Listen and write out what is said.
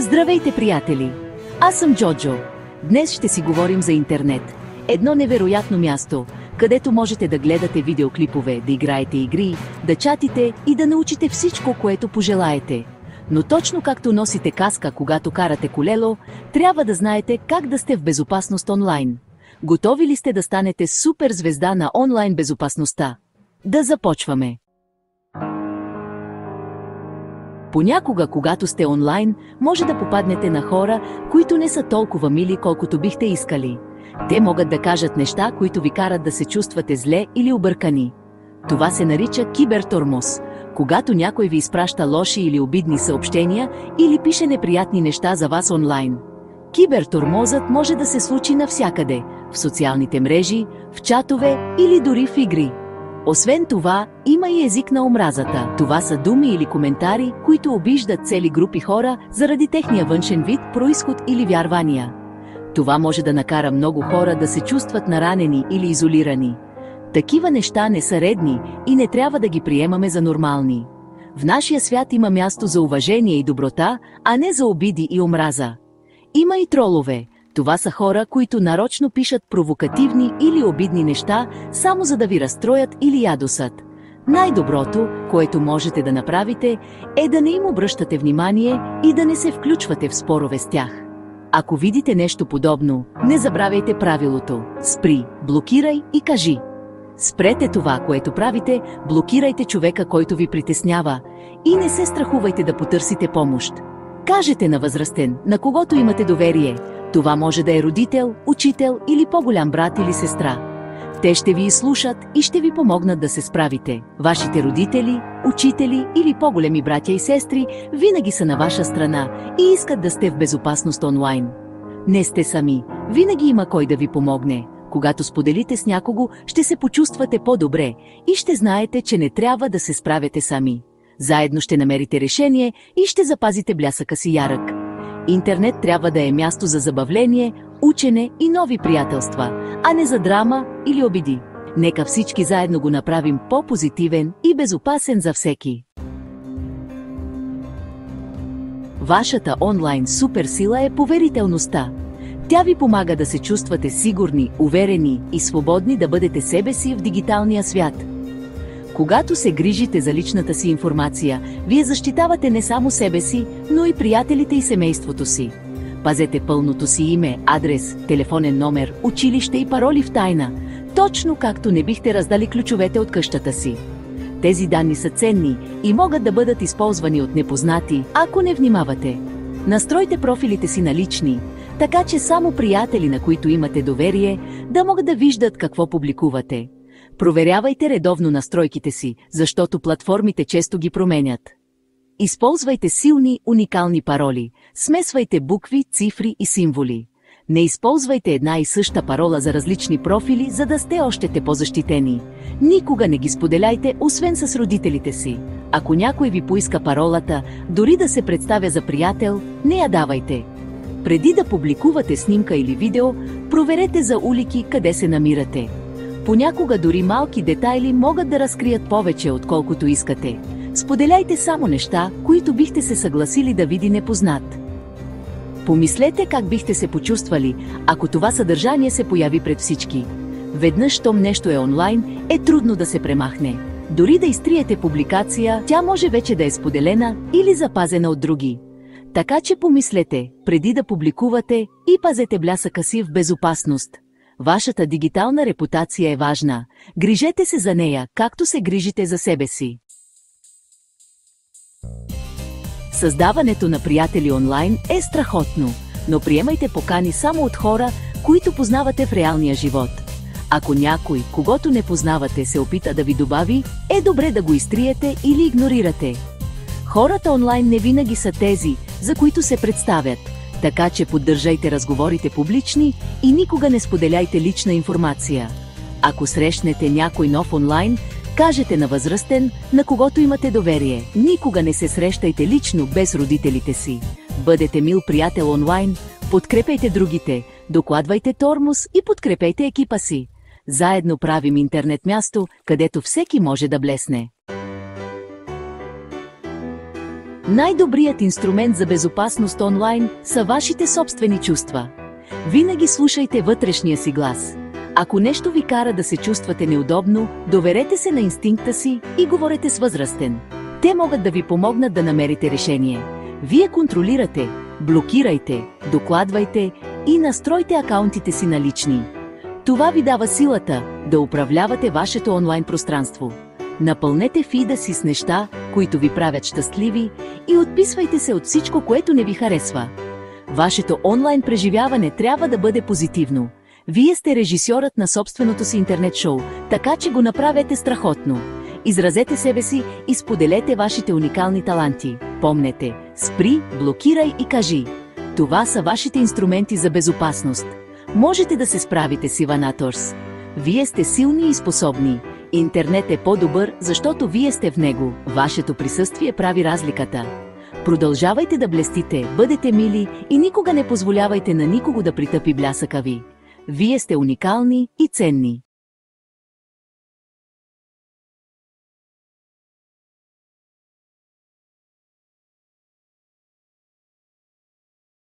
Здравейте, приятели! Аз съм Джоджо. Днес ще си говорим за интернет. Едно невероятно място, където можете да гледате видеоклипове, да играете игри, да чатите и да научите всичко, което пожелаете. Но точно както носите каска, когато карате колело, трябва да знаете как да сте в безопасност онлайн. Готови ли сте да станете супер звезда на онлайн безопасността? Да започваме! Понякога, когато сте онлайн, може да попаднете на хора, които не са толкова мили, колкото бихте искали. Те могат да кажат неща, които ви карат да се чувствате зле или объркани. Това се нарича кибертормоз, когато някой ви изпраща лоши или обидни съобщения или пише неприятни неща за вас онлайн. Кибертормозът може да се случи навсякъде – в социалните мрежи, в чатове или дори в игри. Освен това, има и език на омразата. Това са думи или коментари, които обиждат цели групи хора заради техния външен вид, произход или вярвания. Това може да накара много хора да се чувстват наранени или изолирани. Такива неща не са редни и не трябва да ги приемаме за нормални. В нашия свят има място за уважение и доброта, а не за обиди и омраза. Има и тролове. Това са хора, които нарочно пишат провокативни или обидни неща, само за да ви разстроят или ядосат. Най-доброто, което можете да направите, е да не им обръщате внимание и да не се включвате в спорове с тях. Ако видите нещо подобно, не забравяйте правилото – спри, блокирай и кажи. Спрете това, което правите, блокирайте човека, който ви притеснява и не се страхувайте да потърсите помощ. Кажете на възрастен, на когото имате доверие. Това може да е родител, учител или по-голям брат или сестра. Те ще ви изслушат и ще ви помогнат да се справите. Вашите родители, учители или по-големи братя и сестри винаги са на ваша страна и искат да сте в безопасност онлайн. Не сте сами, винаги има кой да ви помогне. Когато споделите с някого, ще се почувствате по-добре и ще знаете, че не трябва да се справяте сами. Заедно ще намерите решение и ще запазите блясъка си ярък. Интернет трябва да е място за забавление, учене и нови приятелства, а не за драма или обиди. Нека всички заедно го направим по-позитивен и безопасен за всеки. Вашата онлайн суперсила е поверителността. Тя ви помага да се чувствате сигурни, уверени и свободни да бъдете себе си в дигиталния свят. Когато се грижите за личната си информация, вие защитавате не само себе си, но и приятелите и семейството си. Пазете пълното си име, адрес, телефонен номер, училище и пароли в тайна, точно както не бихте раздали ключовете от къщата си. Тези данни са ценни и могат да бъдат използвани от непознати, ако не внимавате. Настройте профилите си на лични, така че само приятели, на които имате доверие, да могат да виждат какво публикувате. Проверявайте редовно настройките си, защото платформите често ги променят. Използвайте силни, уникални пароли, смесвайте букви, цифри и символи. Не използвайте една и съща парола за различни профили, за да сте още по-защитени. Никога не ги споделяйте, освен с родителите си. Ако някой ви поиска паролата, дори да се представя за приятел, не я давайте. Преди да публикувате снимка или видео, проверете за улики къде се намирате. Понякога дори малки детайли могат да разкрият повече, отколкото искате. Споделяйте само неща, които бихте се съгласили да види непознат. Помислете как бихте се почувствали, ако това съдържание се появи пред всички. Веднъж, щом нещо е онлайн, е трудно да се премахне. Дори да изтриете публикация, тя може вече да е споделена или запазена от други. Така че помислете, преди да публикувате и пазете блясъка си в безопасност. Вашата дигитална репутация е важна. Грижете се за нея, както се грижите за себе си. Създаването на приятели онлайн е страхотно, но приемайте покани само от хора, които познавате в реалния живот. Ако някой, когото не познавате, се опита да ви добави, е добре да го изтриете или игнорирате. Хората онлайн не винаги са тези, за които се представят. Така че поддържайте разговорите публични и никога не споделяйте лична информация. Ако срещнете някой нов онлайн, кажете на възрастен, на когото имате доверие. Никога не се срещайте лично без родителите си. Бъдете мил приятел онлайн, подкрепяйте другите, докладвайте тормоз и подкрепяйте екипа си. Заедно правим интернет място, където всеки може да блесне. Най-добрият инструмент за безопасност онлайн са вашите собствени чувства. Винаги слушайте вътрешния си глас. Ако нещо ви кара да се чувствате неудобно, доверете се на инстинкта си и говорете с възрастен. Те могат да ви помогнат да намерите решение. Вие контролирате, блокирайте, докладвайте и настройте акаунтите си на лични. Това ви дава силата да управлявате вашето онлайн пространство. Напълнете фида си с неща, които ви правят щастливи, и отписвайте се от всичко, което не ви харесва. Вашето онлайн преживяване трябва да бъде позитивно. Вие сте режисьорът на собственото си интернет шоу, така че го направете страхотно. Изразете себе си и споделете вашите уникални таланти. Помнете, спри, блокирай и кажи. Това са вашите инструменти за безопасност. Можете да се справите с Иванаторс. Вие сте силни и способни. Интернет е по-добър, защото вие сте в него. Вашето присъствие прави разликата. Продължавайте да блестите, бъдете мили и никога не позволявайте на никого да притъпи блясъка ви. Вие сте уникални и ценни.